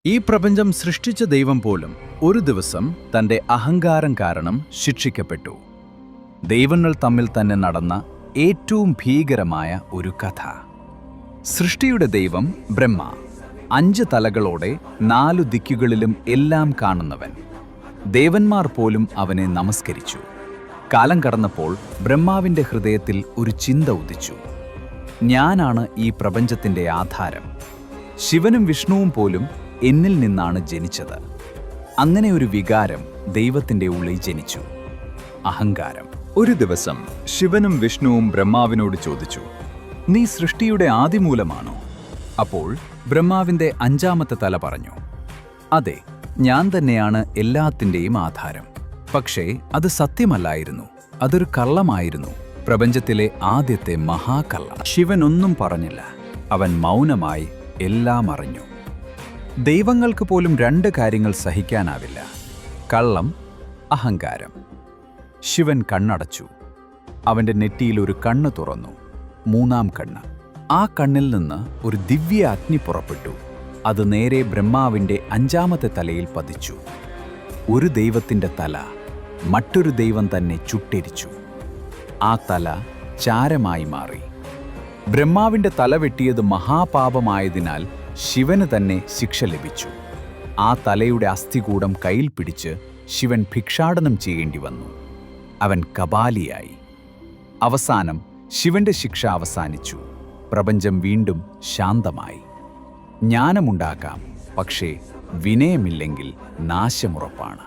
ഈ പ്രപഞ്ചം സൃഷ്ടിച്ച ദൈവം പോലും ഒരു ദിവസം തന്റെ അഹങ്കാരം കാരണം ശിക്ഷിക്കപ്പെട്ടു. ദൈവങ്ങൾ തമ്മിൽ തന്നെ നടന്ന ഏറ്റവും ഭീകരമായ ഒരു കഥ. സൃഷ്ടിയുടെ ദൈവം ബ്രഹ്മ, 5 തലകളോടെ 4 ദിക്കുകളിലും എല്ലാം കാണുന്നവൻ. ദേവന്മാർ പോലും അവനെ നമസ്കരിച്ചു. കാലം കടന്നപ്പോൾ ബ്രഹ്മാവിന്റെ ഹൃദയത്തിൽ ഒരു ചിന്ത ഉദിച്ചു. ഞാനാണ് ഈ പ്രപഞ്ചത്തിന്റെ ആധാരം. ശിവനും വിഷ്ണുവും പോലും എന്നിൽ നിന്നാണ് ജനിച്ചത്. അങ്ങനെ ഒരു വികാരം ദൈവത്തിന്റെ ഉള്ളിൽ ജനിച്ചു, അഹങ്കാരം. ഒരു ദിവസം ശിവനും വിഷ്ണുവും ബ്രഹ്മാവിനോട് ചോദിച്ചു, നീ സൃഷ്ടിയുടെ ആദിമൂലമാണോ? അപ്പോൾ ബ്രഹ്മാവിന്റെ 5ാമത്തെ തല പറഞ്ഞു, അതെ, ഞാൻ തന്നെയാണ് എല്ലാത്തിൻ്റെയും ആധാരം. പക്ഷേ അത് സത്യമല്ലായിരുന്നു, അതൊരു കള്ളമായിരുന്നു, പ്രപഞ്ചത്തിലെ ആദ്യത്തെ മഹാകള്ളം. ശിവൻ ഒന്നും പറഞ്ഞില്ല. അവൻ മൗനമായി എല്ലാം അറിഞ്ഞു. ദൈവങ്ങൾക്ക് പോലും 2 കാര്യങ്ങൾ സഹിക്കാനാവില്ല: കള്ളം, അഹങ്കാരം. ശിവൻ കണ്ണടച്ചു. അവന്റെ നെറ്റിയിൽ ഒരു കണ്ണ് തുറന്നു, 3ാം കണ്ണ്. ആ കണ്ണിൽ നിന്ന് ഒരു ദിവ്യ അഗ്നി പുറപ്പെട്ടു. അത് നേരെ ബ്രഹ്മാവിന്റെ 5ാമത്തെ തലയിൽ പതിച്ചു. ഒരു ദൈവത്തിന്റെ തല മറ്റൊരു ദൈവം തന്നെ ചുട്ടെരിച്ചു. ആ തല ചാരമായി മാറി. ബ്രഹ്മാവിന്റെ തല വെട്ടിയത് മഹാപാപമായതിനാൽ ശിവന് തന്നെ ശിക്ഷ ലഭിച്ചു. ആ തലയുടെ അസ്ഥികൂടം കയ്യിൽ പിടിച്ച് ശിവൻ ഭിക്ഷാടനം ചെയ്യേണ്ടി വന്നു. അവൻ കപാലിയായി. അവസാനം ശിവന്റെ ശിക്ഷ അവസാനിച്ചു. പ്രപഞ്ചം വീണ്ടും ശാന്തമായി. ജ്ഞാനമുണ്ടാക്കാം, പക്ഷേ വിനയമില്ലെങ്കിൽ നാശമുറപ്പാണ്.